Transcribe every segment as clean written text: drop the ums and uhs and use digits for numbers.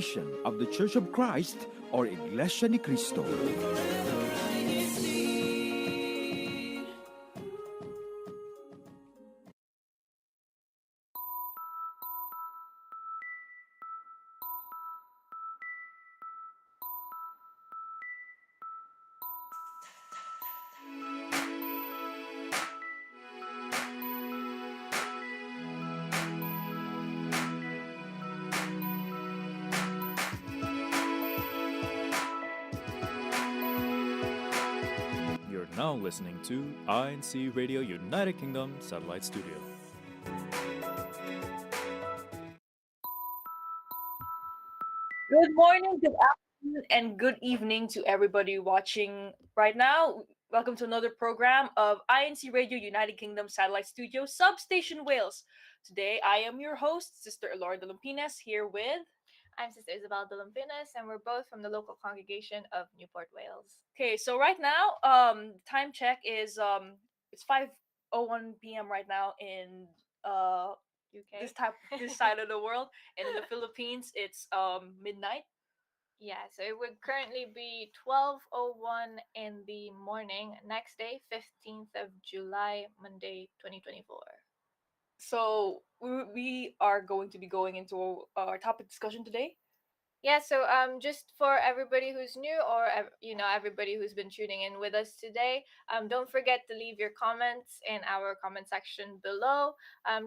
station of the Church of Christ or Iglesia ni Cristo. You're now listening to INCRadio United Kingdom Satellite Studio. Good morning, good afternoon, and good evening to everybody watching right now. Welcome to another program of INCRadio United Kingdom Satellite Studio, Substation Wales. Today, I am your host, Sister Elora de Lumpines, here with... I'm Sister Isabel de Lumpines, and we're both from the local congregation of Newport, Wales. Okay, so right now, time check is it's 5:01 p.m. right now in UK? this side of the world, and in the Philippines, it's midnight. Yeah, so it would currently be 12:01 in the morning. Next day, 15th of July, Monday, 2024. So we are going to be going into our topic discussion today. Yeah, so just for everybody who's new or everybody who's been tuning in with us today, don't forget to leave your comments in our comment section below.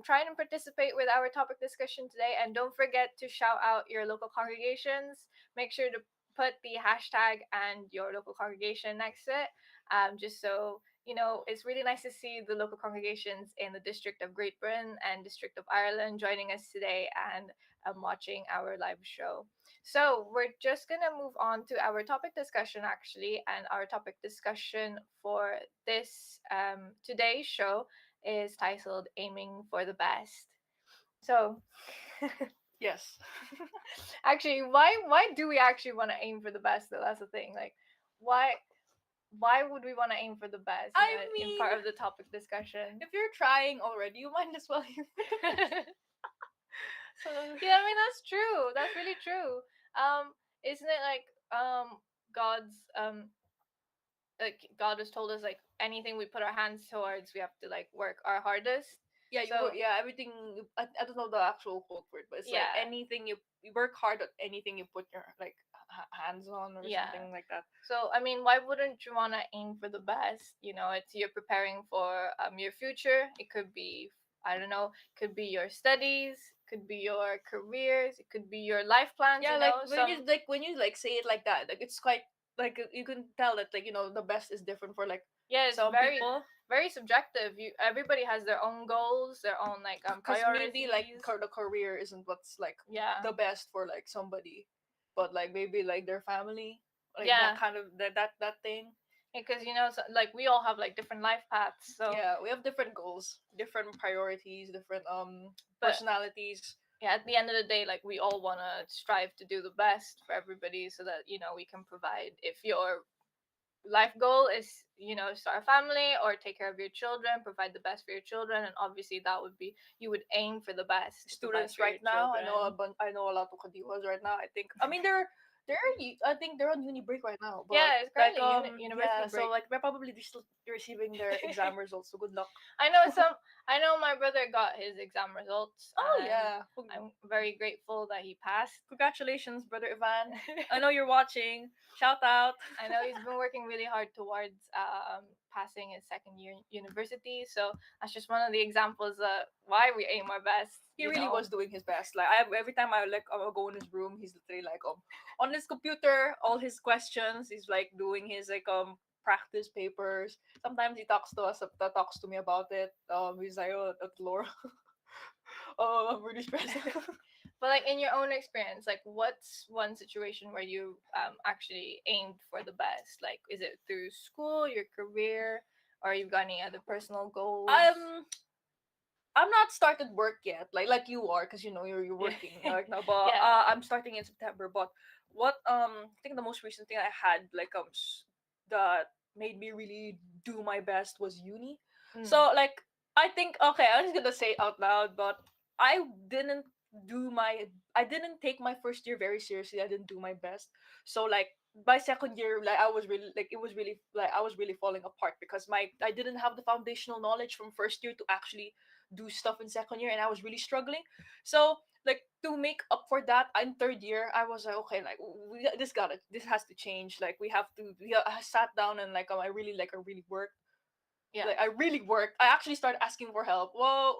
Try and participate with our topic discussion today, and don't forget to shout out your local congregations. Make sure to put the hashtag and your local congregation next to it, just so it's really nice to see the local congregations in the District of Great Britain and District of Ireland joining us today and watching our live show. So we're just going to move on to our topic discussion, actually. And our topic discussion for this today's show is titled Aiming for the Best. So, Yes. actually, why do we actually want to aim for the best, though? That's the thing. Like, why would we want to aim for the best? In part of the topic discussion. If you're trying already, you might as well aim for the best. So yeah, I mean that's true. That's really true. Isn't it like God's like God has told us like anything we put our hands towards, we have to like work our hardest. Yeah, everything. I don't know the actual quote for it, but it's like anything you work hard at anything you put your like hands on or something like that. So I mean, why wouldn't you want to aim for the best? It's you're preparing for your future. It could be, I don't know, could be your studies, could be your careers, it could be your life plans. Yeah, when you say it like that, like it's quite like you can tell that like the best is different for like it's some very people. Very subjective. Everybody has their own goals, their own like priorities. Maybe like the career isn't what's like the best for like somebody, but like maybe like their family, like that kind of that thing. Because so, like we all have like different life paths. So yeah, we have different goals, different priorities, different personalities. Yeah, at the end of the day, like we all want to strive to do the best for everybody, so that we can provide. If your life goal is start a family or take care of your children, provide the best for your children, and obviously that would be, you would aim for the best. Students right now, I know a lot of Kadiwas right now. I think they're on uni break right now. But yeah, it's currently university break. So like they're probably still receiving their exam results. So good luck. I know my brother got his exam results. Oh yeah, I'm very grateful that he passed. Congratulations, brother Ivan. I know you're watching. Shout out. I know he's been working really hard towards passing his second year university. So that's just one of the examples of why we aim our best. He really was doing his best. Like every time I go in his room, he's literally like on his computer, all his questions. He's like doing his like practice papers. Sometimes he talks to me about it. He's like, oh, that's Laura. Oh, I'm really stressed. But like in your own experience, like what's one situation where you actually aimed for the best? Like, is it through school, your career, or you've got any other personal goals? I'm not started work yet, like you are, because you're working right now. But I'm starting in September. But what I think the most recent thing I had that made me really do my best was uni. So like I think, okay, I'm just gonna say it out loud, but I didn't I didn't take my first year very seriously. I didn't do my best. So like by second year, like I was really like it was really like I was really falling apart because my I didn't have the foundational knowledge from first year to actually do stuff in second year, and I was really struggling. So like to make up for that in third year, I was like, okay, like this has to change. Like we have to. I sat down and I really worked. Yeah. Like I really worked. I actually started asking for help. Whoa.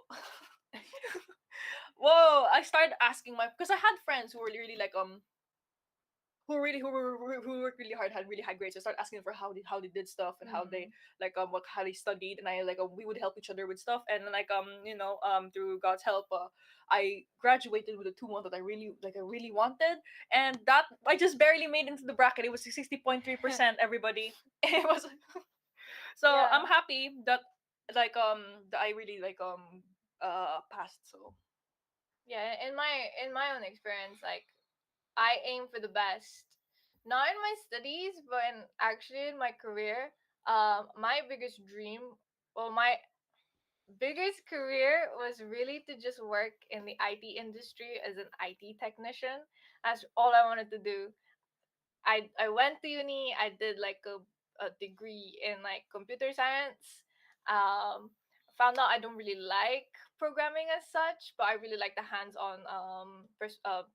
Whoa, I started asking my because I had friends who were really like who worked really hard, had really high grades. I started asking for how they did stuff and how they Mm. what how they studied, and I we would help each other with stuff. And then through God's help, I graduated with a 2-1 that I really wanted, and that I just barely made into the bracket. It was 60.3%. Everybody, it was so Yeah. I'm happy that that I really passed. So Yeah, in my own experience, like I aim for the best, not in my studies, but in actually in my career. My biggest dream, well, my biggest career was really to just work in the IT industry as an IT technician. That's all I wanted to do. I went to uni. I did like a degree in like computer science. Um, Found out I don't really like programming as such, but I really like the hands-on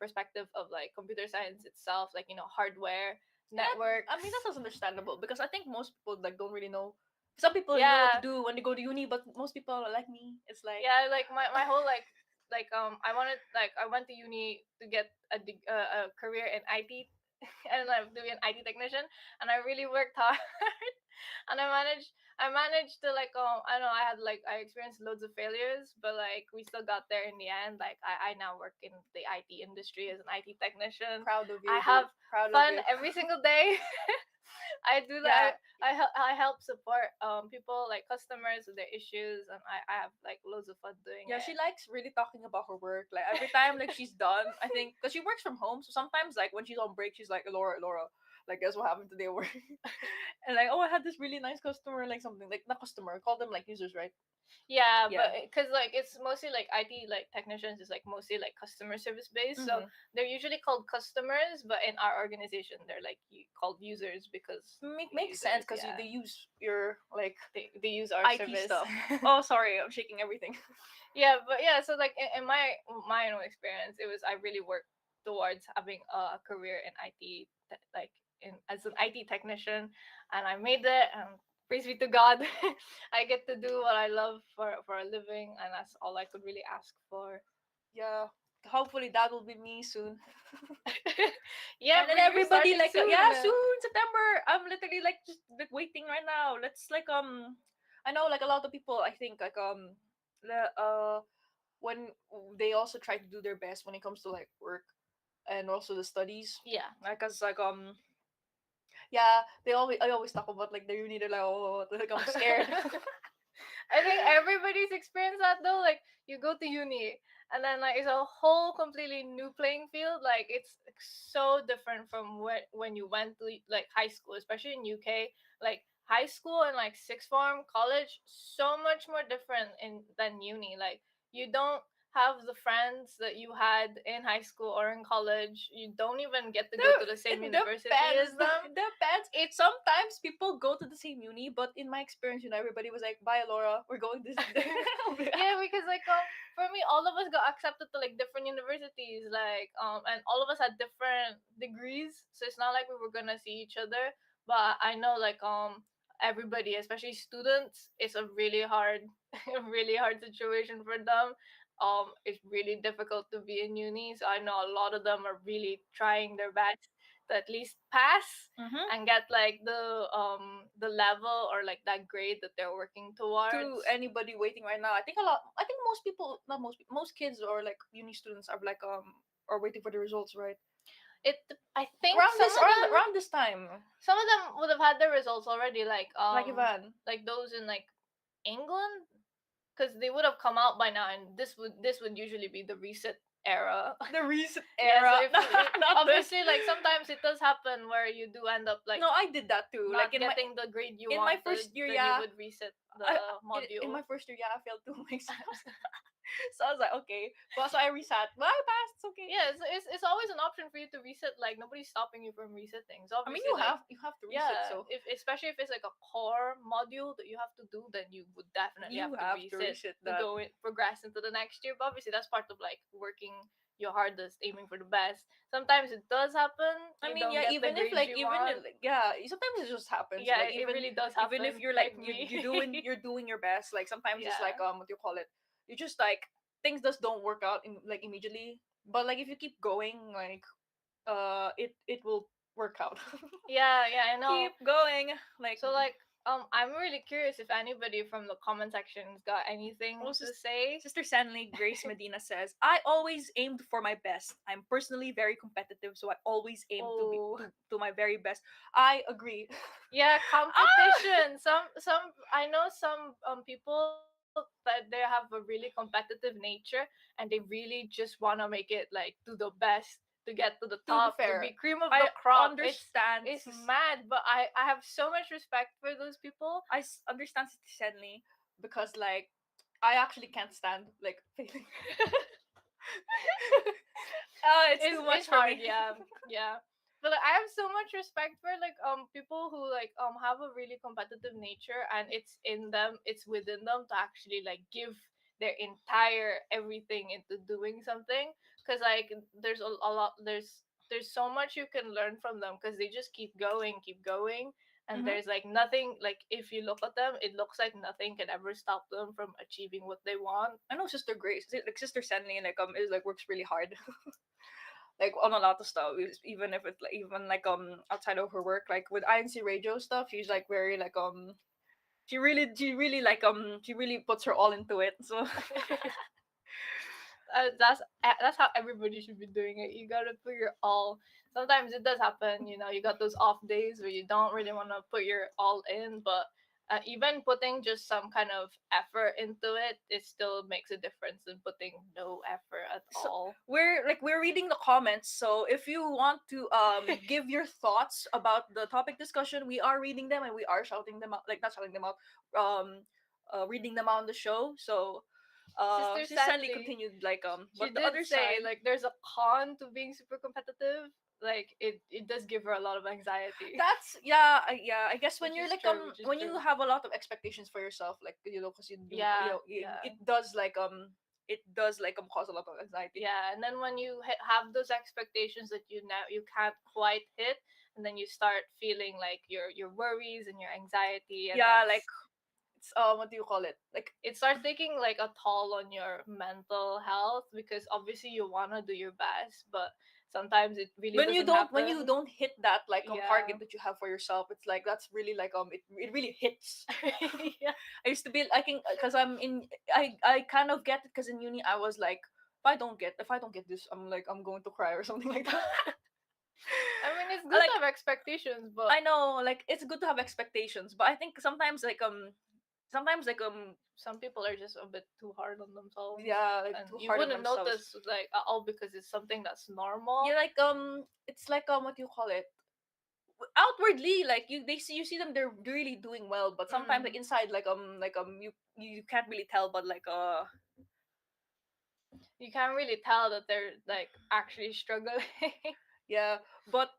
perspective of like computer science itself, like hardware, I mean networks. that's understandable because I think most people like don't really know. Some people know what to Yeah, do when they go to uni, but most people like me. It's like yeah, like my whole I went to uni to get a career in IT, and I'm doing an IT technician, and I really worked hard. And I managed to I don't know, I experienced loads of failures, but like we still got there in the end. Like I now work in the IT industry as an IT technician. proud of I you, have dude. Proud of fun you. every single day. I do Yeah, that. I help support people, like customers with their issues, and I have like loads of fun doing yeah. She it. likes really talking about her work. Like every time like she's done, I think because she works from home, so sometimes like when she's on break, she's like Laura, like guess what happened today at work? And like, oh, I had this really nice customer, like something like not customer, call them like users, right? Yeah, Yeah. but because like it's mostly like IT like technicians is like mostly like customer service based, so Mm-hmm. they're usually called customers, but in our organization they're like called users because Makes sense users, because yeah, they use your like they use our IT service. stuff. Oh, sorry, I'm shaking everything. Yeah, but yeah, so like in my own experience, it was I really worked towards having a career in IT, like in as an IT technician, and I made it. And praise be to God, I get to do what I love for a living, and that's all I could really ask for. Yeah, hopefully that will be me soon. Yeah, And then but you're everybody starting like soon. yeah, soon September. I'm literally like just like waiting right now. Let's I know like a lot of people I think when they also try to do their best when it comes to like work and also the studies. Yeah. Like cause yeah, I always talk about like the uni. They're like like I'm scared. I think everybody's experienced that though. Like you go to uni and then like it's a whole completely new playing field. Like it's so different from when you went to like high school, especially in UK. Like high school and like sixth form, college, so much more different in than uni. Like you don't have the friends that you had in high school or in college. You don't even get to go to the It same university depends. as them. It depends. It's Sometimes people go to the same uni, but in my experience, everybody was like, "Bye, Laura. We're going this." yeah, because like for me, all of us got accepted to like different universities, like and all of us had different degrees, so it's not like we were gonna see each other. But I know like everybody, especially students, it's a really hard, really hard situation for them. It's really difficult to be in uni, so I know a lot of them are really trying their best to at least pass Mm-hmm. and get like the level or like that grade that they're working To towards. anybody waiting right now, I think I think most people, not most people, most kids or like uni students are like are waiting for the results, right? It I think Around this time, some of them would have had their results already, like Ivan, like those in like England, because they would have come out by now, and this would usually be the reset era. the recent Yeah, so era, if you not this. obviously like sometimes it does happen where you do end up like No, I did that too. Like not getting the grade you in my wanted, first year, then you yeah, would reset the in module. my first year, yeah, I failed two exams. So I was like, okay. Well, so I resat. Well, I passed. It's okay. Yeah, it's always an option for you to reset. Like nobody's stopping you from resetting. So I mean, obviously, like you have to reset. yeah, So if especially if it's like a core module that you have to do, then you would definitely you have to have to reset reset to that. go progress into the next year. But obviously, that's part of like working your hardest, aiming for the best. Sometimes it does happen. I You mean, don't yeah, get the even if grades like you even want. yeah, sometimes it just happens. Yeah, Like it really does even if happen. you're like Like me. you're doing your best, like sometimes it's like Yeah. what do you call it? You just like things just don't work out in like immediately. But like if you keep going, like it will work out. Yeah, yeah, I know. Keep going. Like So like I'm really curious if anybody from the comment section's got anything oh, to say. Sister Stanley Grace Medina says, I always aimed for my best. I'm personally very competitive, so I always aim Oh. to my very best. I agree. Yeah, Ah! competition. Some I know some people that they have a really competitive nature and they really just want to make it like do the best to get to the To be top, to be fair, cream of the I crop. understand. It's mad, but I have so much respect for those people. Understand Sister Stanley because like I actually can't stand like failing. It's too much It's for hard, me. yeah. Yeah. But like, I have so much respect for like people who like have a really competitive nature, and it's in them, it's within them to actually like give their entire everything into doing something, because like there's a lot there's so much you can learn from them, because they just keep going, and Mhm. there's like nothing, like if you look at them it looks like nothing can ever stop them from achieving what they want. I know Sister Grace, like Sister Stanley, like is like works really hard. Like on a lot of stuff, even if it's like even like outside of her work, like with INCRadio stuff, she's like very like she really puts her all into it. So That's how everybody should be doing it. You gotta put your all. Sometimes it does happen, you know. You got those off days where you don't really want to put your all in, but even putting just some kind of effort into it, it still makes a difference than putting no effort at so all. we're reading the comments. So if you want to give your thoughts about the topic discussion, we are reading them and we are shouting them out, like not shouting them out, um reading them out on the show. So Sister Sister Stanley Stanley, continued like she but the did other say side. like there's a con to being super competitive. Like it does give her a lot of anxiety. That's yeah, yeah. I guess when Which you're is like true. Which is when you true. have a lot of expectations for yourself, like you know, because you Yeah, know yeah. it does like cause a lot of anxiety. Yeah, and then when you have those expectations that you can't quite hit, and then you start feeling like your worries and your anxiety, and Yeah, like that's it's what do you call it? Like it starts taking like a toll on your mental health, because obviously you want to do your best, but sometimes it really doesn't when you happen. don't hit that like Yeah. target that you have for yourself, it's like that's really like it really hits. Yeah. I used to be I think because I'm in I kind of get it because in uni I was like if I don't get this I'm going to cry or something like that. I mean, it's good to Like have expectations, but I know, like it's good to have expectations, but I think sometimes like some people are just a bit too hard on themselves, yeah, like and too you hard on wouldn't themselves. notice like at all because it's something that's normal. Yeah, like it's like what do you call it? Outwardly, like you see them they're really doing well, but sometimes like Mm. inside you can't really tell, but like You can't really tell that they're like actually struggling. yeah, but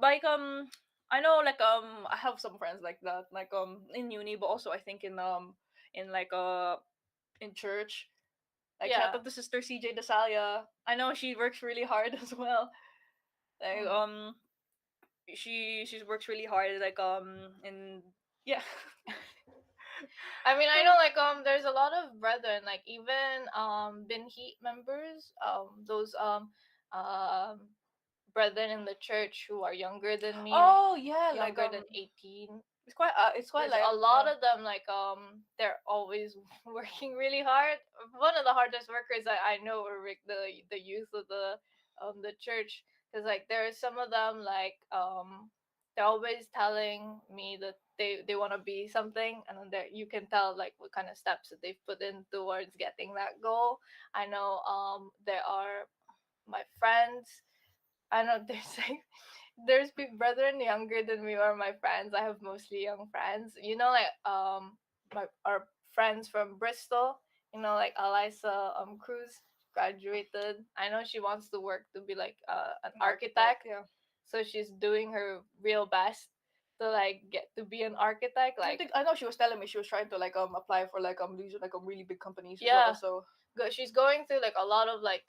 like I know like I have some friends like that, like in uni, but also I think in like in church. Like shout Yeah. out to Sister CJ Dasalia. I know she works really hard as well. Like Mm. she works really hard like and yeah. I mean, I know like there's a lot of brethren, like even Bin Heat members, those um brethren in the church who are younger than me, Oh yeah, like younger than 18. it's quite There's like a lot of them like they're always working really hard. One of the hardest workers I know are like the youth of the church, because like there are some of them like they're always telling me that they want to be something, and then there you can tell like what kind of steps that they've put in towards getting that goal. I know there are my friends. I know there's like there's brethren younger than me or my friends. I have mostly young friends. You know, like our friends from Bristol like Eliza Cruz graduated. I know she wants to work to be like an architect, Yeah. so she's doing her real best to like get to be an architect. Like, I know she was telling me she was trying to like apply for like these like really big companies as yeah, well. So she's going through like a lot of like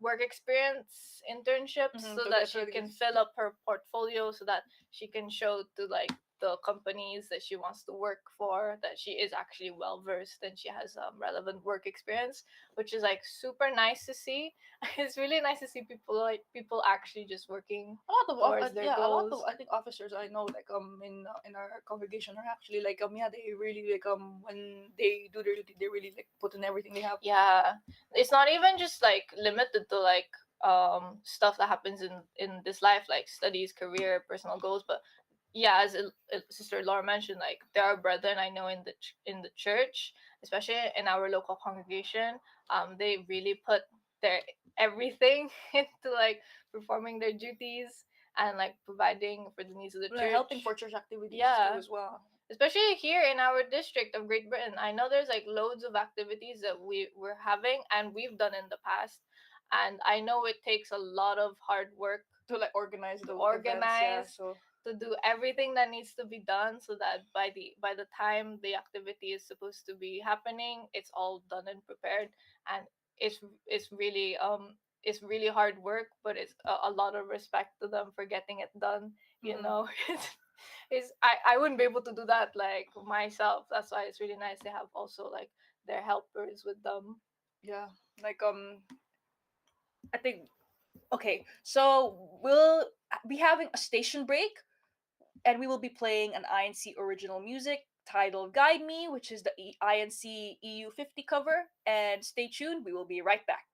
work experience internships so to that get she ready. can fill up her portfolio so that she can show to like the companies that she wants to work for that she is actually well versed and she has relevant work experience, which is like super nice to see. It's really nice to see people actually just working A lot of towards their a lot of goals. I think officers I know like in our congregation are actually like yeah, they really like when they do their duty, they really like put in everything they have. Yeah, it's not even just like limited to like stuff that happens in this life, like studies, career, personal goals, but yeah, as Sister Laura mentioned, like there are brethren I know in the church, especially in our local congregation. They really put their everything into like performing their duties and like providing for the needs of the Like, church. helping for church activities Yeah, too as well. especially here in our district of Great Britain. I know there's like loads of activities that we're having and we've done in the past, and I know it takes a lot of hard work To like organize to the events, yeah. organize, So to do everything that needs to be done so that by the time the activity is supposed to be happening, it's all done and prepared. And it's it's really um it's really hard work, but it's a lot of respect to them for getting it done. You know, it's I wouldn't be able to do that like myself. That's why it's really nice to have also like their helpers with them. yeah, like I think okay. So we'll be having a station break, and we will be playing an INC original music titled "Guide Me," which is the INC EU50 cover. And stay tuned. We will be right back.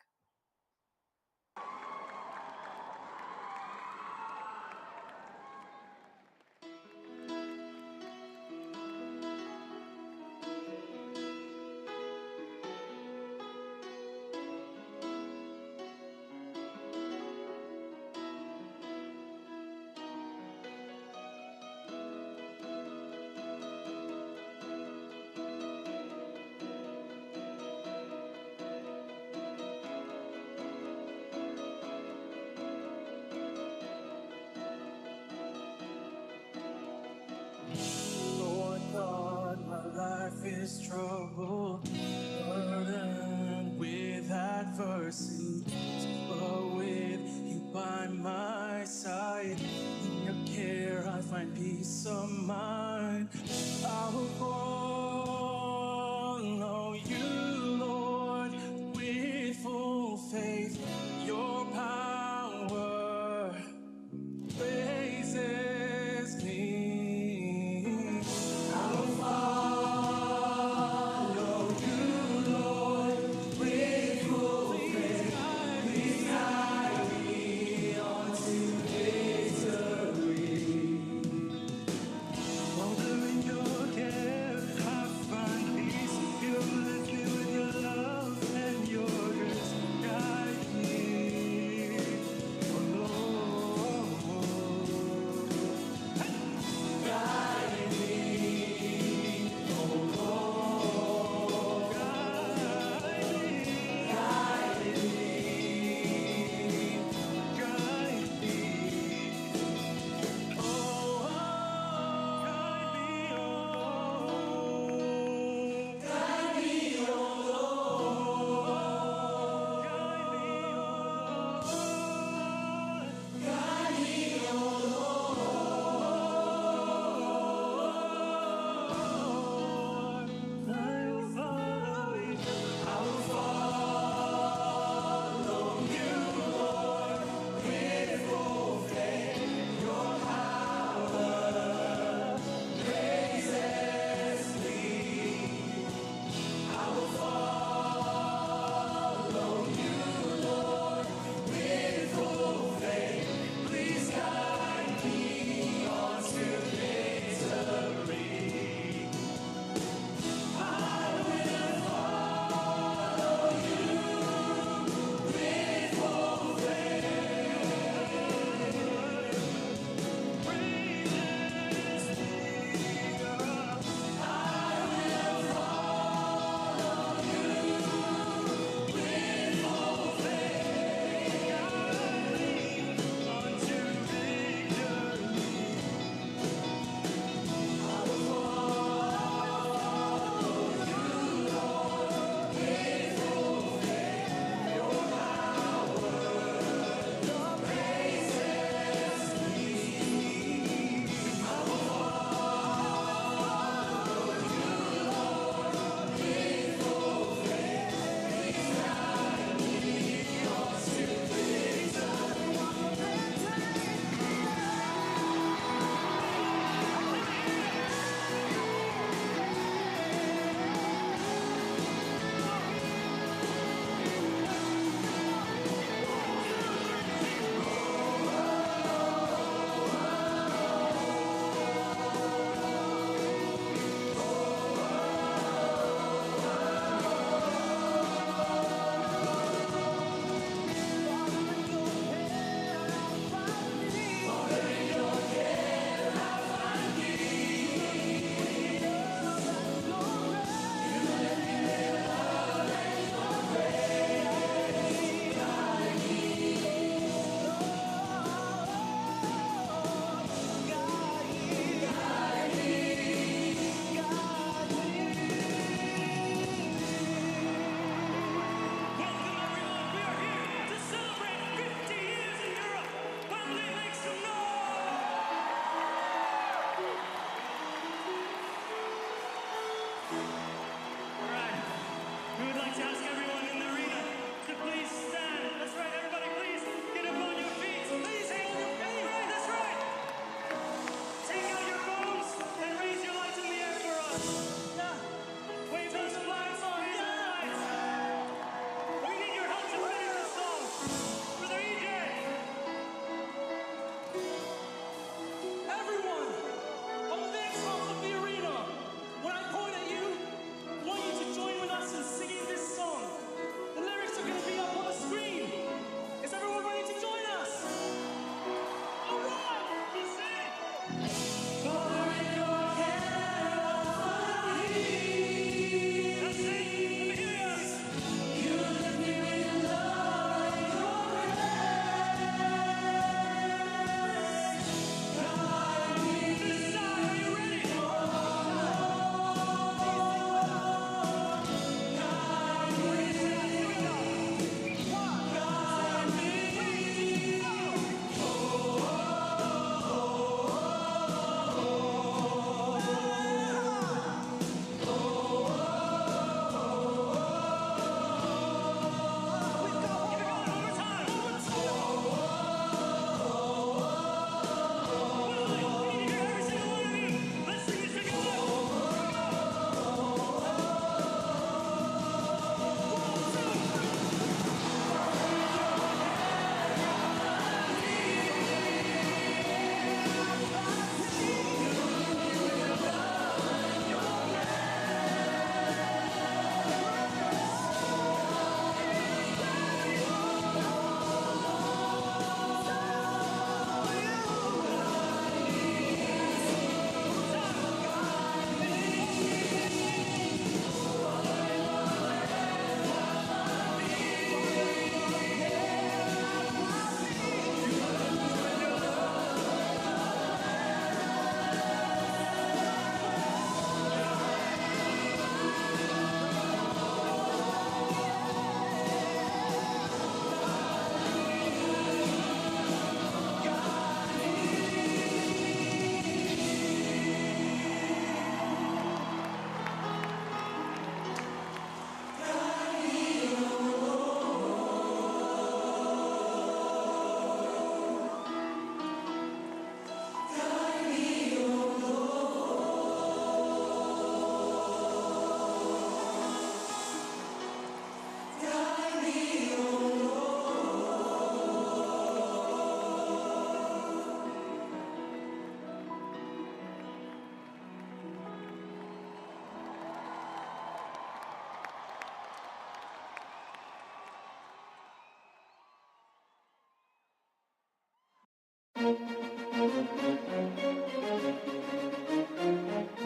Lord God, my life is troubled, burdened with adversity. But with you by my side, in your care I find peace of mind. I will follow you, Lord, with full faith. Your power raises me. I will follow you, Lord, with full faith. Please guide me unto victory. Wandering your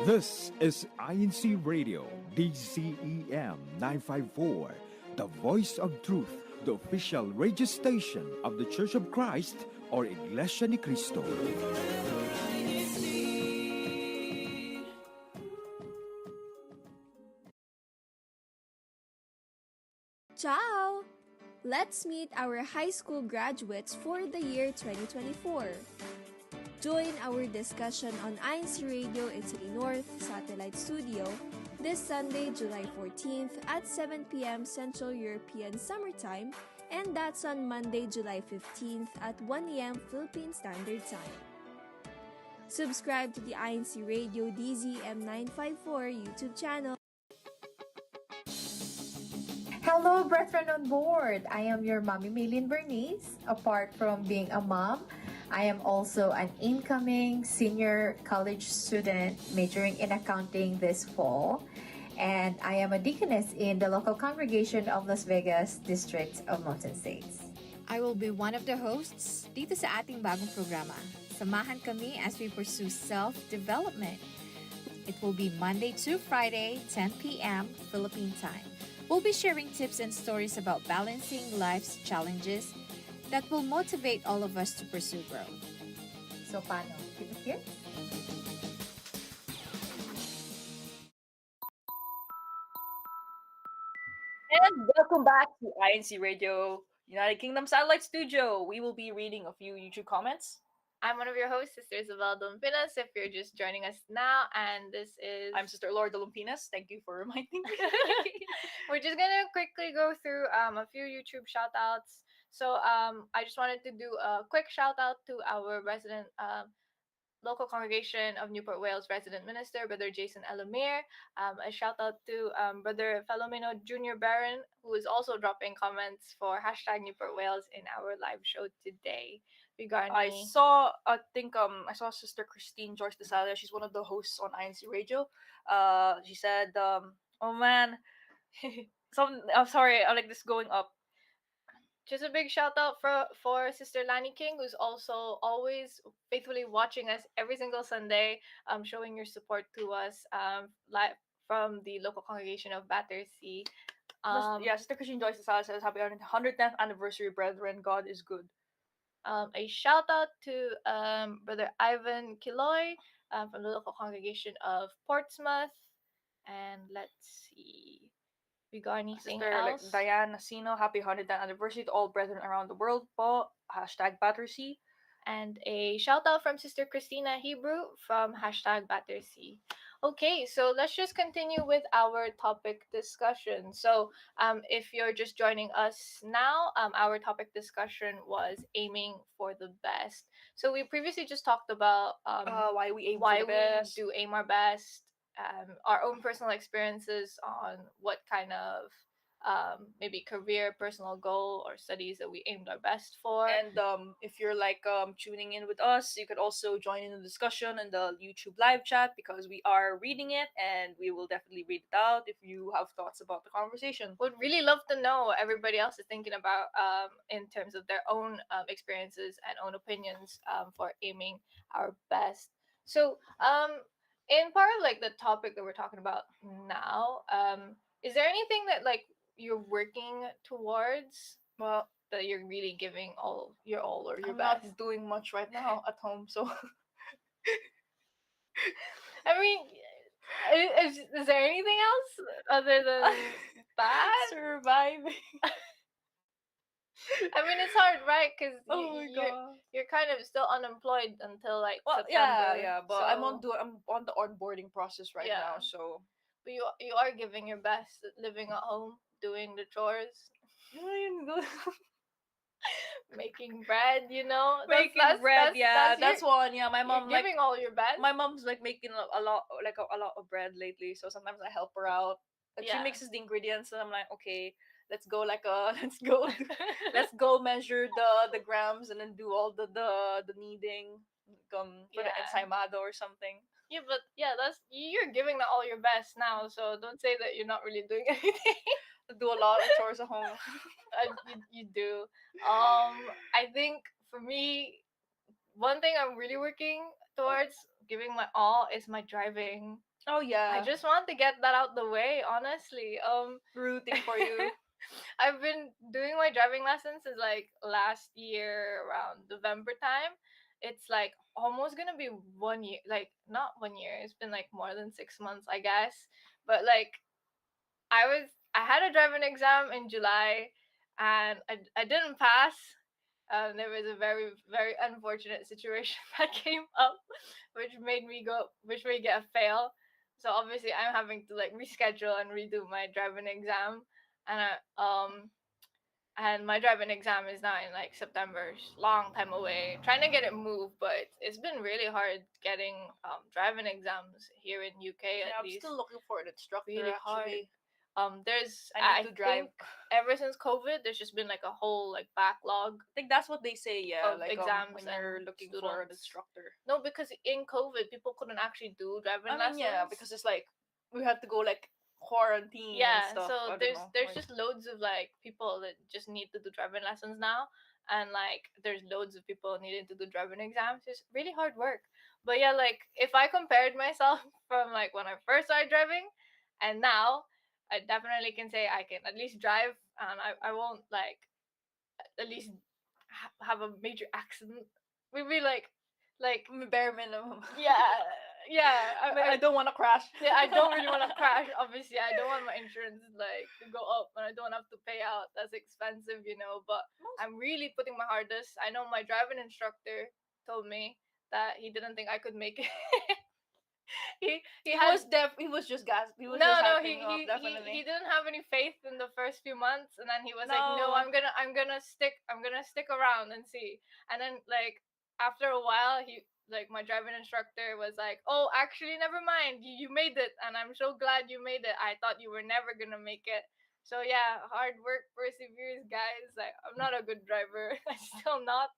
This is INCRadio, DCEM 954, the voice of truth, the official radio station of the Church of Christ or Iglesia ni Cristo. Ciao! Let's meet our high school graduates for the year 2024. Join our discussion on INCRadio Italy North Satellite Studio this Sunday, July 14th at 7 p.m. Central European Summertime, and that's on Monday, July 15th at 1 a.m. Philippine Standard Time. Subscribe to the INCRadio DZM 954 YouTube channel. Hello, brethren on board. I am your mommy, Maylin Bernice. Apart from being a mom, I am also an incoming senior college student majoring in accounting this fall. And I am a deaconess in the local congregation of Las Vegas District of Mountain States. I will be one of the hosts dito sa ating bagong programa. Samahan kami as we pursue self-development. It will be Monday to Friday, 10 p.m. Philippine time. We'll be sharing tips and stories about balancing life's challenges that will motivate all of us to pursue growth. So, paano? Kita here? And welcome back to INCRadio United Kingdom Satellite Studio. We will be reading a few YouTube comments. I'm one of your hosts, Sister Isabel Dompinas, if you're just joining us now, and this is... I'm Sister Laura Lumpinas. Thank you for reminding me. We're just gonna quickly go through a few YouTube shoutouts. So I just wanted to do a quick shout out to our resident local congregation of Newport Wales resident minister, Brother Jason Elamir. A shout out to Brother Filomeno Jr. Barron, who is also dropping comments for hashtag Newport Wales in our live show today. Regarding I saw Sister Christine Joyce Desalia. She's one of the hosts on INCRadio. She said, "Oh man, I'm sorry. I like this going up." Just a big shout out for Sister Lani King, who's also always faithfully watching us every single Sunday, showing your support to us live from the local congregation of Battersea. Sister Christine Joyce Desalia says, "Happy 110th anniversary, brethren. God is good." A shout out to Brother Ivan Kiloy from the local congregation of Portsmouth. And let's see, we got anything Sister else? Diane Nasino, happy 110th anniversary to all brethren around the world po. Hashtag Battersea. And a shout out from Sister Christina Hebrew from hashtag Battersea. Okay, so let's just continue with our topic discussion. So if you're just joining us now, our topic discussion was aiming for the best. So we previously just talked about why we aim why for the best. we do aim our best, our own personal experiences on what kind of maybe career, personal goal, or studies that we aimed our best for. And if you're tuning in with us, you could also join in the discussion in the YouTube live chat because we are reading it and we will definitely read it out if you have thoughts about the conversation. Would really love to know what everybody else is thinking about in terms of their own experiences and own opinions for aiming our best. So in part of the topic that we're talking about now, is there anything that you're working towards, Well, that you're really giving all your I'm best? not doing much right now at home, so I mean, is there anything else other than that? surviving. I mean, it's hard, right? Because Oh my god. you're kind of still unemployed until Well, September. yeah, but so, I'm on the onboarding process right Yeah. now, so But you are giving your best, living at home, doing the chores, making bread. making bread. That's your- one. Yeah, my You're mom giving all your best. my mom's making a lot of bread lately, so sometimes I help her out. Like she Yeah. mixes the ingredients, and I'm like, okay, let's go let's go measure the grams and then do all the kneading for the Yeah. ensaimado or something. Yeah, but you're giving all your best now, so don't say that you're not really doing anything. Do a lot of chores at home. You do. I think for me, one thing I'm really working towards giving my all is my driving. Oh I yeah, just want to get that out the way, honestly. rooting for you. I've been doing my driving lessons since like last year around November time. It's like almost gonna be 1 year, like not 1 year. It's been like more than 6 months, I guess. But like I had a driving exam in July, and I didn't pass. There was a very very unfortunate situation that came up, which made me get a fail. So obviously I'm having to like reschedule and redo my driving exam, and and my driving exam is now in like September, long time away. Trying to get it moved, but it's been really hard getting driving exams here in UK Yeah, at I'm least. still looking for an instructor Really hard. actually. There's I I need to drive. think ever since COVID, there's just been like a whole like backlog I think that's what they say, yeah, of like exams when and you're looking for an students. instructor. No, because in COVID, people couldn't actually do driving I mean, lessons. yeah, because it's like we have to go like quarantine and Yeah, stuff. so I don't know. there's Like, just loads of like people that just need to do driving lessons now, and like there's loads of people needing to do driving exams. It's really hard work. But yeah, like if I compared myself from like when I first started driving and now, I definitely can say I can at least drive, and I won't like at least have a major accident. Maybe like bare minimum. yeah, yeah. I don't want to crash. Yeah, I don't really want to crash. Obviously, I don't want my insurance like to go up, and I don't have to pay out. That's expensive, you know. But I'm really putting my hardest. I know my driving instructor told me that he didn't think I could make it. He had He was just gas. He was no, just no, hyping up, definitely. he didn't have any faith in the first few months, and then he was like, "No, No. I'm gonna stick around and see." And then like after a while, he like my driving instructor was like, "Oh, actually, never mind. You made it, and I'm so glad you made it. I thought you were never gonna make it." So yeah, hard work perseveres, guys. Like I'm not a good driver. I'm still not,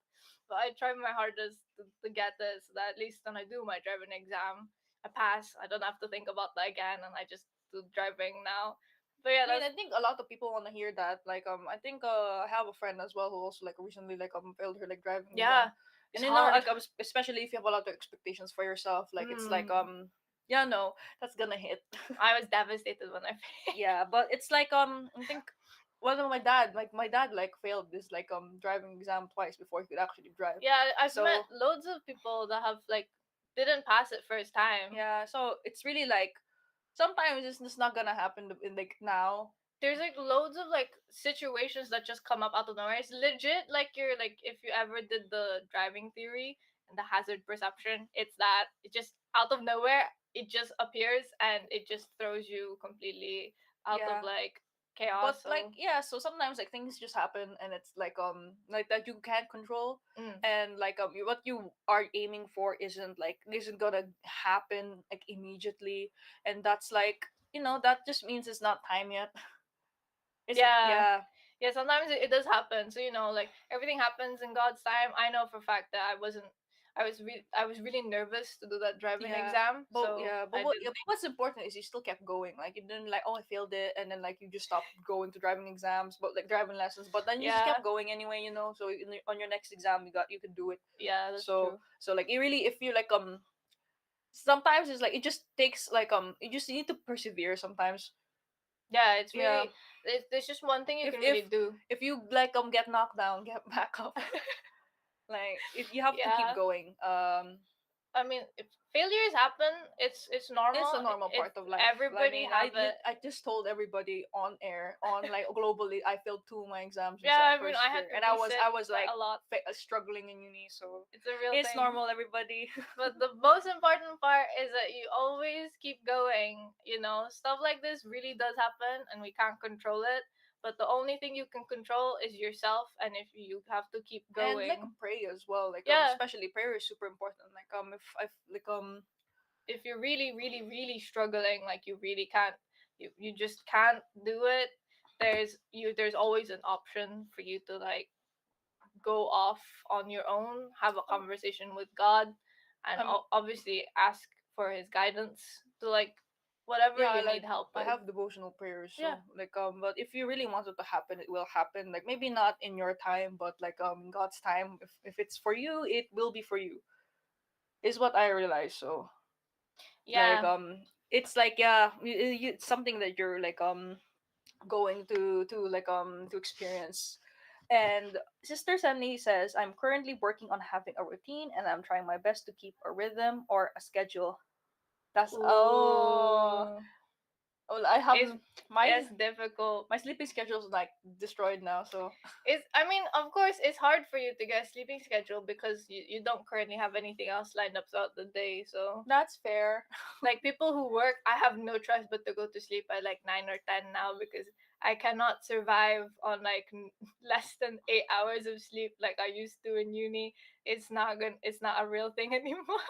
but I try my hardest to get this. So that at least when I do my driving exam, I pass. I don't have to think about that again, and I just do driving now. But yeah, I mean, that's I think a lot of people want to hear that. Like, I think I have a friend as well who also like recently like failed her like driving yeah, exam. it's And you know, hard. like especially if you have a lot of expectations for yourself, like it's like Mm. yeah, no, that's gonna hit. I was devastated when I failed. Yeah, but it's like I think well, no, my dad like failed this like driving exam twice before he could actually drive. Yeah, I've So met loads of people that have like didn't pass it first time. yeah, so it's really like sometimes it's just not gonna happen in like now. There's like loads of like situations that just come up out of nowhere. It's legit like you're like if you ever did the driving theory and the hazard perception, it's that it just out of nowhere it just appears and it just throws you completely out Yeah. of like chaos. But So like yeah, so sometimes like things just happen and it's like that you can't control, mm. and like what you are aiming for isn't gonna happen like immediately, and that's like that just means it's not time yet. It's Yeah. yeah. Yeah, sometimes it does happen. So like everything happens in God's time. I know for a fact that I was really nervous to do that driving Yeah, exam. but So yeah, but I what didn't yeah, but what's important is you still kept going. Like you didn't like, oh, I failed it, and then like you just stopped going to driving exams, but like driving lessons. But then you just Yeah. kept going anyway, So on your next exam, you could do it. Yeah, that's So true. so like it really, if you like sometimes it's like it just takes like you just need to persevere sometimes. Yeah, it's Yeah. really there's just one thing you If can really do. if you like get knocked down, get back up. Like if you have to keep Yeah. going. I mean, if failures happen, it's normal. It's a normal If part of life. everybody have it. I just told everybody on air, on like globally, I failed two of my exams. Yeah, I mean, first I had year, to and resit I was quite like a lot. struggling in uni, so It's a real it's thing. normal, everybody. But the most important part is that you always keep going. Stuff like this really does happen and we can't control it. But the only thing you can control is yourself, and if you have to keep And going. like pray as well, like Yeah. especially prayer is super important. Like if like If you're really, really, really struggling, like you really can't, you just can't do it. There's always an option for you to like go off on your own, have a conversation with God, and obviously ask for His guidance to like whatever yeah, you like need help I with. have devotional prayers, so Yeah. like but if you really want it to happen, it will happen. Like maybe not in your time, but like in God's time. If it's for you, it will be for you. Is what I realize. So Yeah. like it's like, yeah, it's something that you're like going to experience. And Sister Sunny says, I'm currently working on having a routine and I'm trying my best to keep a rhythm or a schedule. That's oh, Ooh. well, I have It's my it's difficult. my sleeping schedule is like destroyed now. So It's, I mean, of course, it's hard for you to get a sleeping schedule because you don't currently have anything else lined up throughout the day. So, that's fair. like people who work, I have no choice but to go to sleep at like 9 or 10 now because I cannot survive on like less than 8 hours of sleep like I used to in uni. It's not good. It's not a real thing anymore.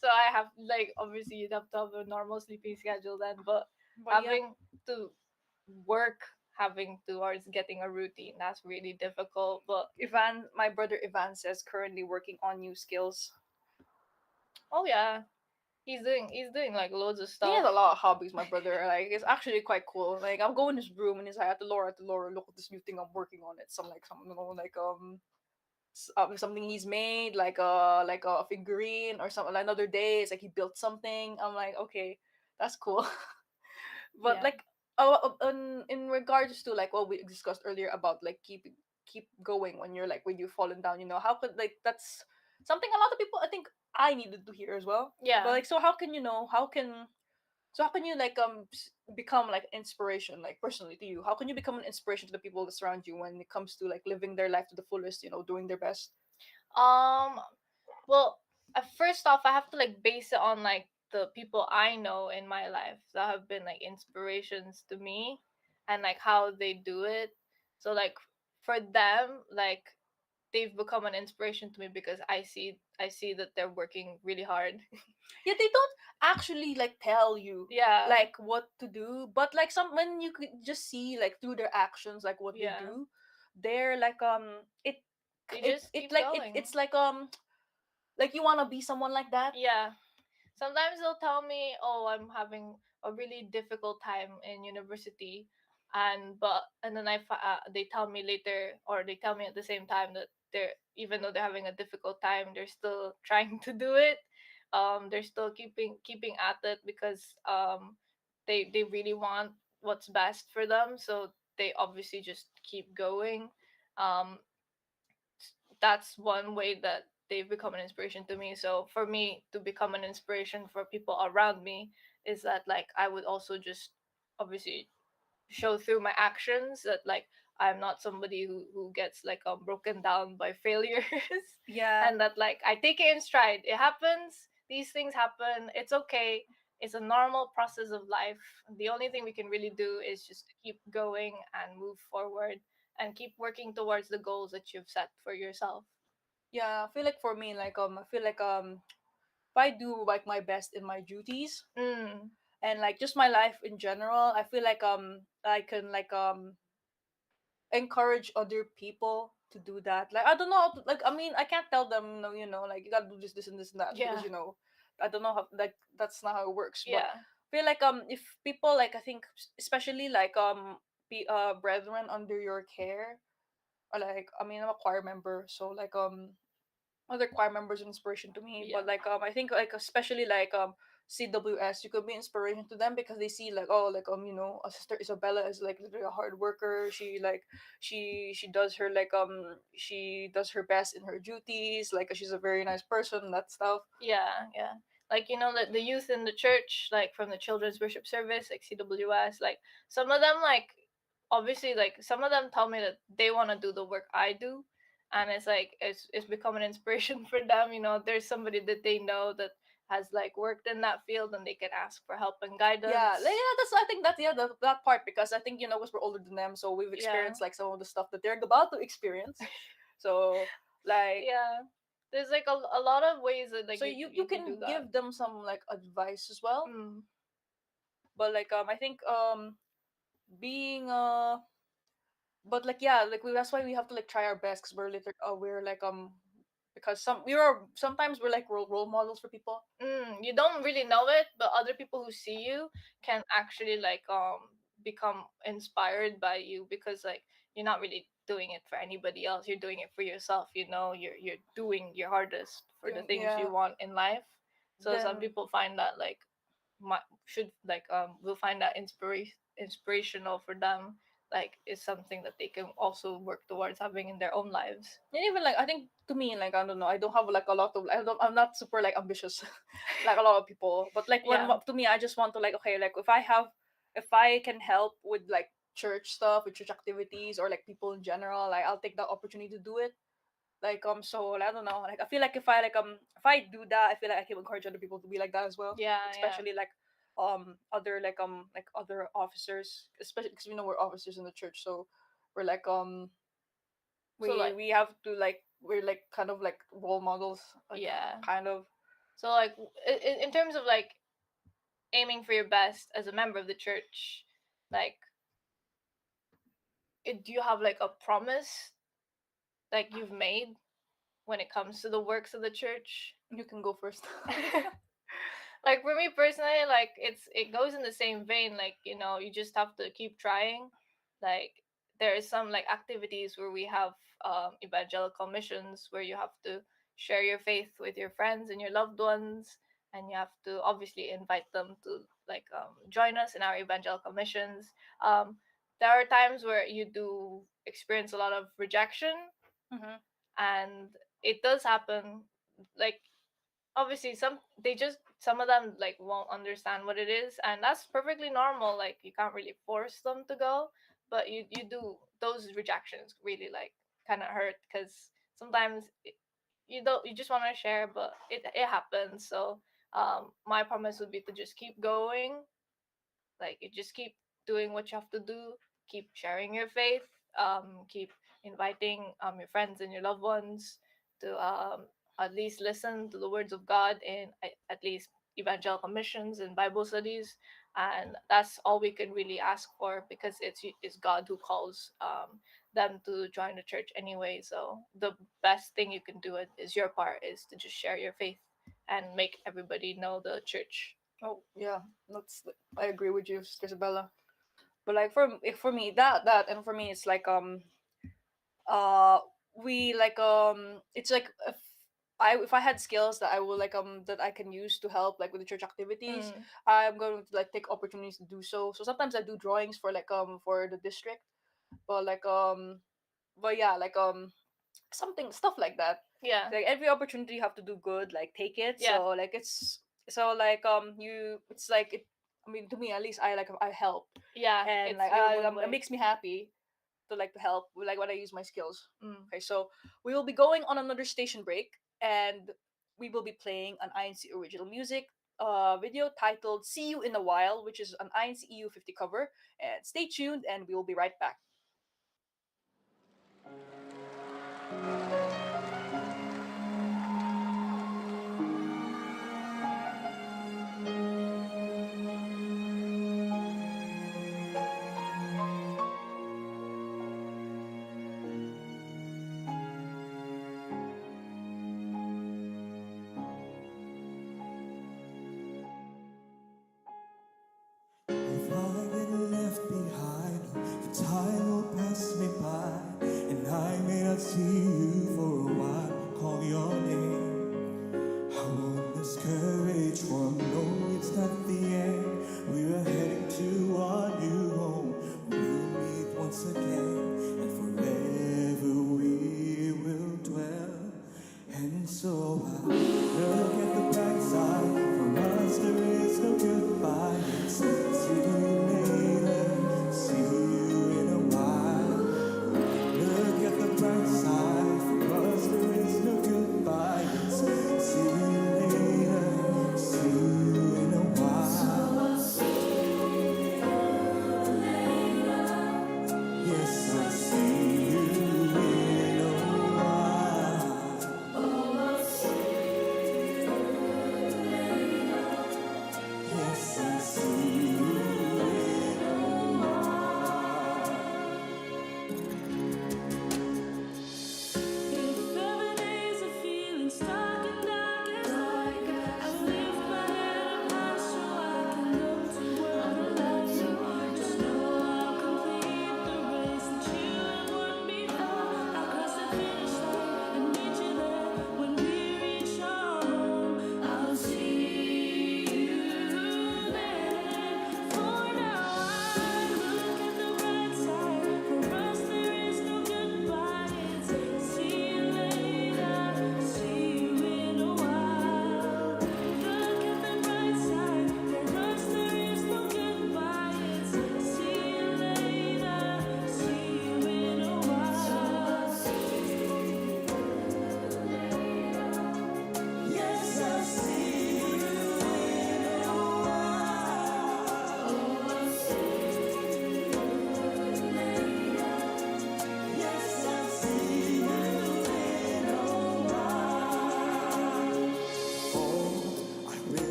So I have, like, obviously you'd have to have a normal sleeping schedule then, but But yeah, having to work, having towards getting a routine, that's really difficult. But My brother Ivan says currently working on new skills. oh yeah, he's doing like loads of He stuff. has a lot of hobbies, my brother. Like it's actually quite cool. Like I'll go in his room and he's like, at the Laura, look at this new thing I'm working on. It's some you know like something he's made like a figurine or something. Like, another day it's like he built something. I'm like, okay, that's cool. But Yeah. like in regards to like what we discussed earlier about like keep going when you're like when you've fallen down, how could like that's something a lot of people I think I needed to hear as well. But Yeah. like, so how can you know how can you like become like inspiration, like personally to you? How can you become an inspiration to the people that surround you when it comes to like living their life to the fullest, doing their best? Um. Well, first off, I have to like base it on like the people I know in my life that have been like inspirations to me, and like how they do it. So like for them, like they've become an inspiration to me because I see that they're working really hard. Yeah, they don't actually like tell you Yeah. like what to do, but like some when you could just see like through their actions like what they Yeah. do, they're like it They it just it keep like going. it's like you want to be someone like that. Yeah. Sometimes they'll tell me, "Oh, I'm having a really difficult time in university," and then they tell me later, or they tell me at the same time that they're, even though they're having a difficult time, they're still trying to do it. They're still keeping at it because they really want what's best for them, so they obviously just keep going. Um, that's one way that they've become an inspiration to me. So for me to become an inspiration for people around me is that like I would also just obviously show through my actions that like I'm not somebody who gets like broken down by failures. Yeah. And that like I take it in stride. It happens. These things happen. It's okay. It's a normal process of life. The only thing we can really do is just to keep going and move forward and keep working towards the goals that you've set for yourself. Yeah, I feel like for me like I feel like if I do like my best in my duties Mm, and like just my life in general, I feel like I can like encourage other people to do that. Like I don't know how to, like I mean I can't tell them no, like you gotta do this and this and that because yeah. I don't know how like that's not how it works. But Yeah. I feel like if people like I think especially like brethren under your care or like I mean I'm a choir member so like other choir members are inspiration to me. Yeah. But like I think like especially like CWS, you could be inspiration to them because they see like oh like a sister Isabella is like literally a hard worker. She like she does her like she does her best in her duties. Like she's a very nice person. That stuff. Yeah, yeah. Like, the youth in the church, like from the children's worship service, like CWS, like some of them, like, obviously, like some of them tell me that they want to do the work I do. And it's like, it's become an inspiration for them. There's somebody that they know that has like worked in that field and they can ask for help and Yeah, guidance. yeah. That's I think that's yeah that part because I think because we're older than them, so we've Yeah. experienced like some of the stuff that they're about to experience. So like Yeah. There's like a lot of ways that like so you you can do can that. give them some like advice as well. Mm. But like I think being but like yeah like that's why we have to like try our best because we're like because sometimes we're like role models for people. You don't really know it, but other people who see you can actually like become inspired by you because like you're not really doing it for anybody else. You're doing it for yourself. You're doing your hardest for the things Yeah, you want in life. So some then people find that like should like will find that inspirational for them, like is something that they can also work towards having in their own lives. And even like I think to me, like I don't know, I don't have like a lot of I'm not super like ambitious like a lot of people. But like when Yeah. to me I just want to like okay, like if I can help with like church stuff, with church activities or like people in general, like I'll take that opportunity to do it. Like so I don't know. Like I feel like if I do that, I feel like I can encourage other people to be like that as well. Yeah, Especially other like other officers, especially because we know we're officers in the church, so we're like So, like- we have to like we're like kind of like role models, like, yeah. kind of. So like in terms of like aiming for your best as a member of the church, like do you have like a promise like you've made when it comes to the works of the church? You can go first. Like for me personally, like it goes in the same vein, like you just have to keep trying. Like there is some like activities where we have evangelical missions where you have to share your faith with your friends and your loved ones, and you have to obviously invite them to like join us in our evangelical missions. There are times where you do experience a lot of rejection, Mm-hmm. and it does happen. Like obviously some of them like won't understand what it is, and that's perfectly normal. Like you can't really force them to go, but you do, those rejections really like kind of hurt, because sometimes you just want to share, but it happens. So my promise would be to just keep going. Like you just keep doing what you have to do, keep sharing your faith, keep inviting your friends and your loved ones to at least listen to the words of God in at least evangelical missions and Bible studies. And that's all we can really ask for, because it's God who calls them to join the church anyway. So the best thing you can do is your part is to just share your faith and make everybody know the church. Oh yeah, that's I agree with you, Isabella. But like for me that and for me it's like uh we like it's like if I had skills that I will like that I can use to help like with the church activities, Mm. I'm going to like take opportunities to do so. So sometimes I do drawings for like for the district, but like but yeah, like something stuff like that. Yeah. Like every opportunity you have to do good, like take it. Yeah. So like it's so like you it's like it. I mean, to me at least, I help, Yeah, and it's like your one it way. makes me happy to like to help like when I use my skills. Mm. Okay, so we will be going on another station break, and we will be playing an INC original music video titled "See You in a While," which is an INC EU50 cover. And stay tuned, and we will be right back. If I get left behind, the time will pass me by, and I may not see you for a while. Call your name. I won't lose courage, for I know it's not the end. We're heading to our new home. We'll meet once again, and forever we will dwell. And so I look at the bright side. For us there is no goodbye. It's see you later, see you in a while. Look at the bright side. For us there is no goodbye. It's see you later,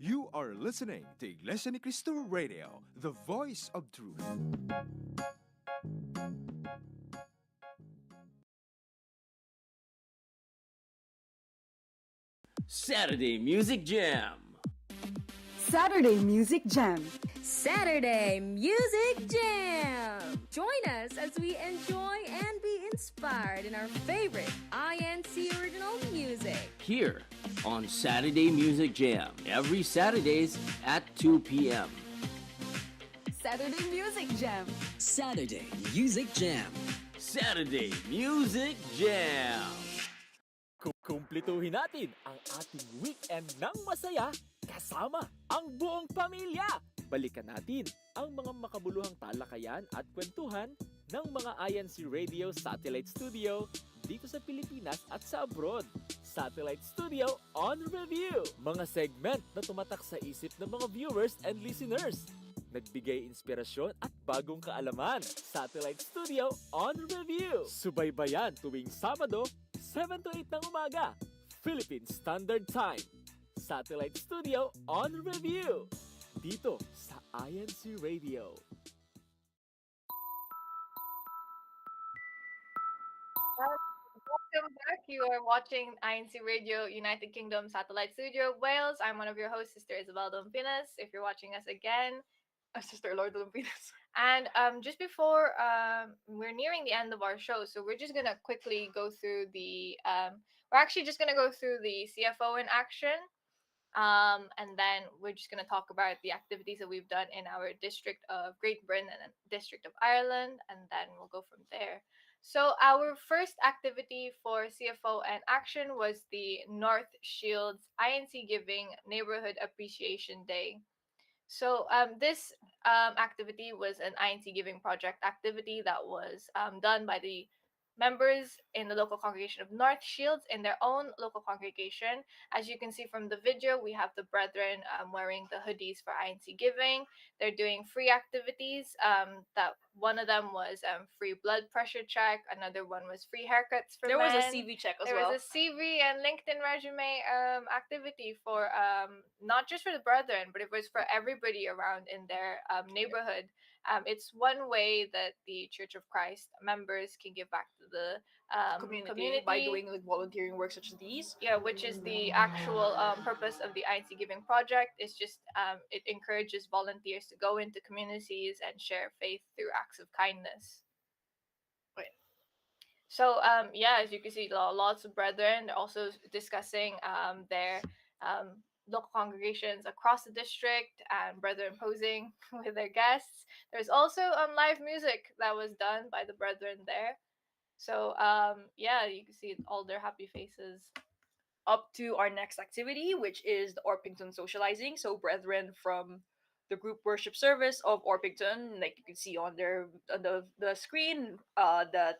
You are listening to Iglesia Ni Cristo Radio, the voice of truth. Saturday Music Jam. Saturday Music Jam. Saturday Music Jam! Join us as we enjoy and be inspired in our favorite INC original music. Here on Saturday Music Jam. Every Saturdays at 2 p.m. Saturday Music Jam. Saturday Music Jam. Saturday Music Jam. Kumpletuhin natin ang ating weekend ng masaya kasama ang buong pamilya. Balikan natin ang mga makabuluhang talakayan at kwentuhan ng mga INC Radio Satellite Studio dito sa Pilipinas at sa abroad. Satellite Studio on Review. Mga segment na tumatak sa isip ng mga viewers and listeners. Nagbigay inspirasyon at bagong kaalaman. Satellite Studio on Review. Subaybayan tuwing Sabado, 7 to 8 ng umaga, Philippine Standard Time. Satellite Studio on Review. Dito sa INC Radio. Welcome back. You are watching INC Radio United Kingdom Satellite Studio Wales. I'm one of your hosts, Sister Isabel Dompinas. If you're watching us again, Sister Lord Lumpinas. and just before we're nearing the end of our show, so we're just gonna quickly go through the we're actually just gonna go through the CFO in action. And then we're just going to talk about the activities that we've done in our district of Great Britain and District of Ireland, and then we'll go from there. So our first activity for CFO and Action was the North Shields INC Giving Neighborhood Appreciation Day. So this activity was an INC Giving Project activity that was done by the members in the local congregation of North Shields in their own local congregation. As you can see from the video, we have the brethren wearing the hoodies for INC Giving. They're doing free activities. That one of them was free blood pressure check. Another one was free haircuts for There men. was a CV check as well. There was a CV and LinkedIn resume activity for not just for the brethren, but it was for everybody around in their neighborhood. It's one way that the Church of Christ members can give back to the community by doing like volunteering work such as these. Yeah, which is the actual purpose of the INC Giving Project. It's just it encourages volunteers to go into communities and share faith through acts of kindness. Right. So yeah, as you can see, lots of brethren. They're also discussing their local congregations across the district and brethren posing with their guests. There's also live music that was done by the brethren there. So yeah, you can see all their happy faces. Up to our next activity, which is the Orpington Socializing. So brethren from the group worship service of Orpington, like you can see on the screen, that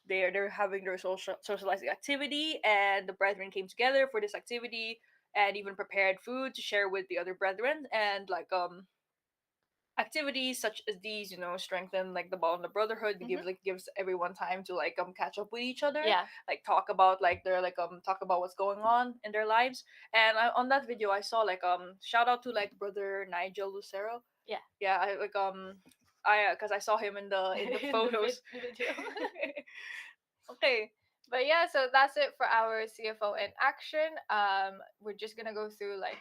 they're having their socializing activity, and the brethren came together for this activity and even prepared food to share with the other brethren, and like activities such as these, strengthen like the bond of brotherhood. Gives everyone time to like catch up with each other. Yeah. Like talk about like their talk about what's going on in their lives. And on that video I saw like shout out to like brother Nigel Lucero. Yeah. Yeah, I like because I saw him in the photos. Video. Okay. But yeah, so that's it for our CFO in action. We're just gonna go through like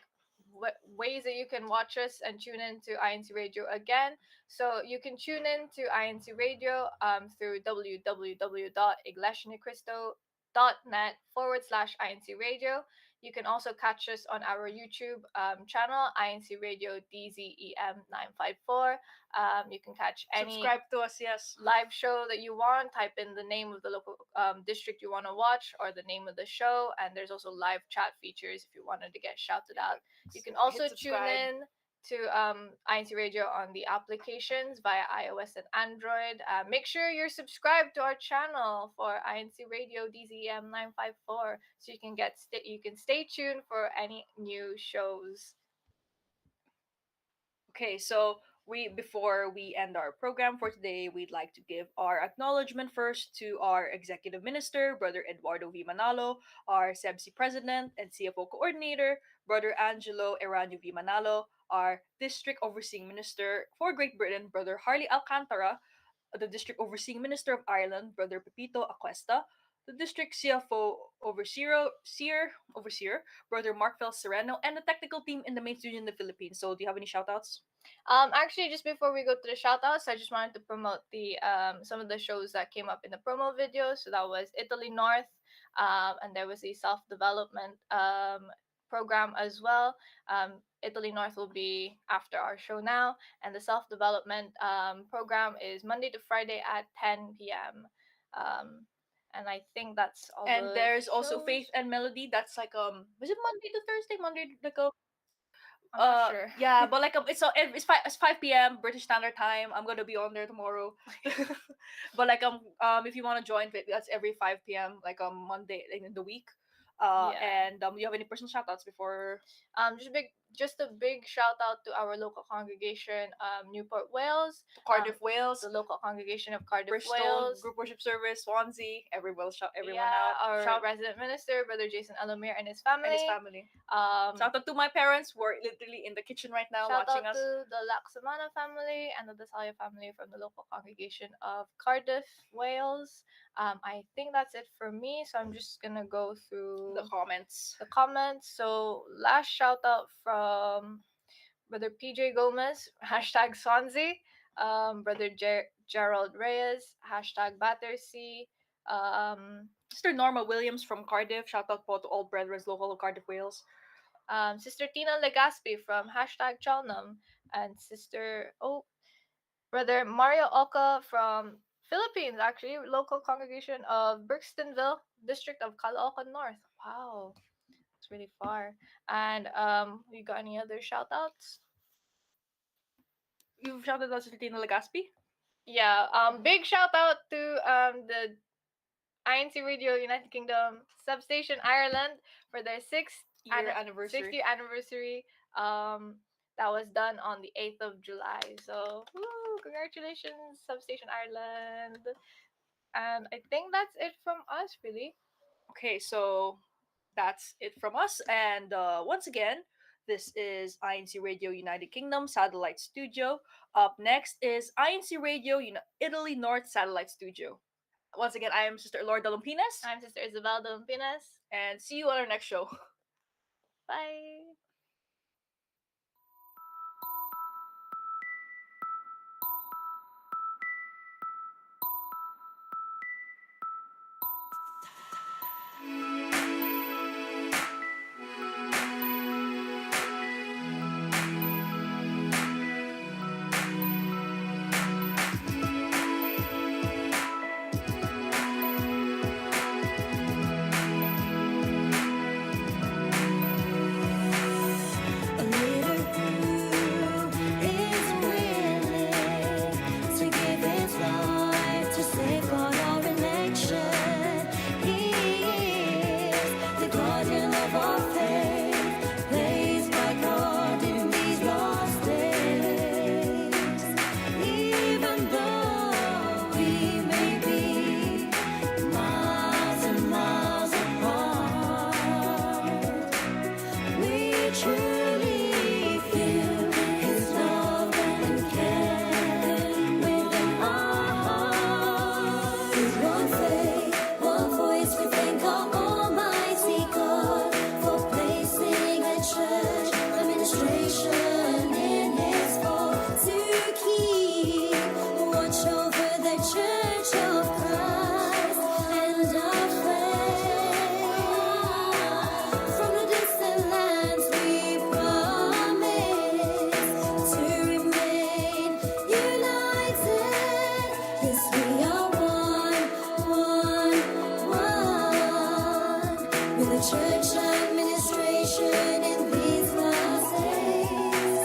what ways that you can watch us and tune in to INC Radio again. So you can tune in to INC Radio through www.iglesianicristo.net/INC Radio. You can also catch us on our YouTube channel, INC Radio DZEM954. You can catch any Subscribe to us, yes. live show that you want. Type in the name of the local district you want to watch or the name of the show. And there's also live chat features if you wanted to get shouted out. You can also tune in to INC Radio on the applications via iOS and Android. Make sure you're subscribed to our channel for INC Radio DZM954 so you can you can stay tuned for any new shows. Okay, so before we end our program for today, we'd like to give our acknowledgement first to our Executive Minister, Brother Eduardo V. Manalo, our CEBSI President and CFO Coordinator, Brother Angelo Eranio V. Manalo, our District Overseeing Minister for Great Britain, Brother Harley Alcantara, the District Overseeing Minister of Ireland, Brother Pepito Aquesta, the District CFO Overseer, Brother Mark Sereno, and the technical team in the main studio in the Philippines. So, do you have any shoutouts? Actually, just before we go to the shoutouts, I just wanted to promote the some of the shows that came up in the promo video. So that was Italy North, and there was the self-development program as well. Italy North will be after our show now, and the self-development program is Monday to Friday at 10 p.m. And I think that's all. And there's also shows. Faith and Melody. That's like was it Monday to Thursday? Monday like I'm not sure. Yeah, but like it's 5 p.m. British Standard Time. I'm gonna be on there tomorrow. But like if you want to join, that's every 5 p.m. like Monday in the week. And do you have any personal shoutouts before? Just a big shout out to our local congregation, Newport, Wales, Cardiff, Wales, the local congregation of Cardiff, Bristol, Wales, Group Worship Service, Swansea. Everyone yeah, out. Our resident minister, Brother Jason Alomir, and his family. Shout out to my parents who are literally in the kitchen right now watching us. Shout out to the Laksamana family and the Dasalya family from the local congregation of Cardiff, Wales. I think that's it for me, so I'm just gonna go through the comments. So last shout out from Brother PJ Gomez, hashtag Swansea, Brother Gerald Reyes, hashtag Battersea, Sister Norma Williams from Cardiff, shout out po to all brethren local of Cardiff, Wales. Sister Tina Legaspi from hashtag Chalnam, and Brother Mario Oka from Philippines, actually, local congregation of Brixtonville, district of Caloocan North. Wow, it's really far. And you got any other shout outs? You've shouted out to Tina Legaspi? Yeah, big shout out to the INCRadio United Kingdom Substation Ireland for their 6th year anniversary. That was done on the 8th of July. So, congratulations, Substation Ireland. And I think that's it from us, really. Okay, so that's it from us. And once again, this is INCRadio United Kingdom Satellite Studio. Up next is INCRadio Italy North Satellite Studio. Once again, I am Sister Lorda Lumpinas. I'm Sister Isabel Lumpinas. And see you on our next show. Bye. Church administration in these last days.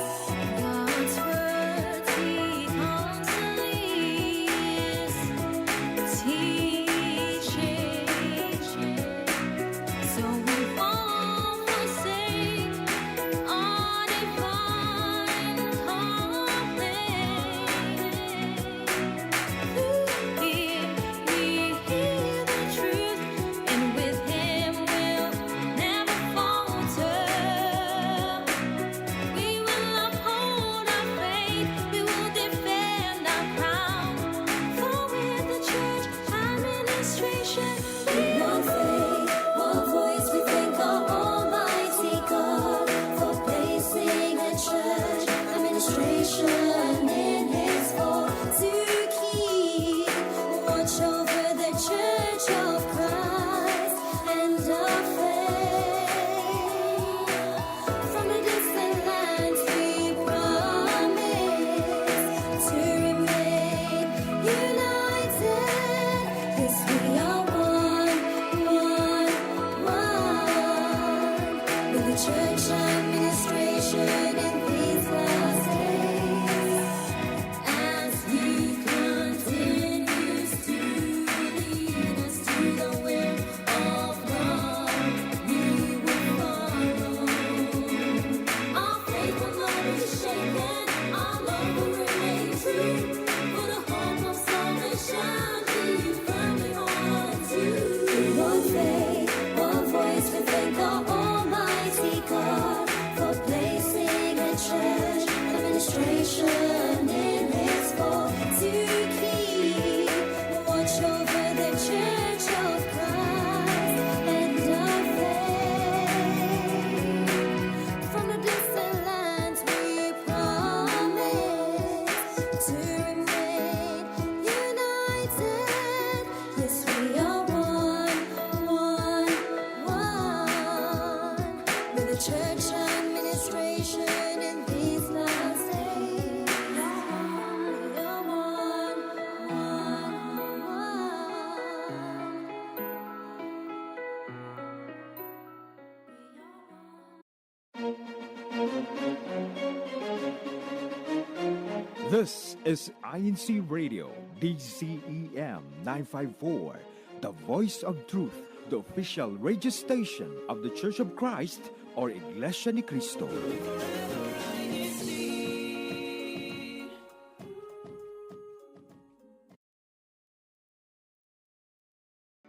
This is INCRadio, DCEM 954, the voice of truth, the official radio station of the Church of Christ or Iglesia ni Cristo.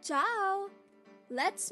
Ciao! Let's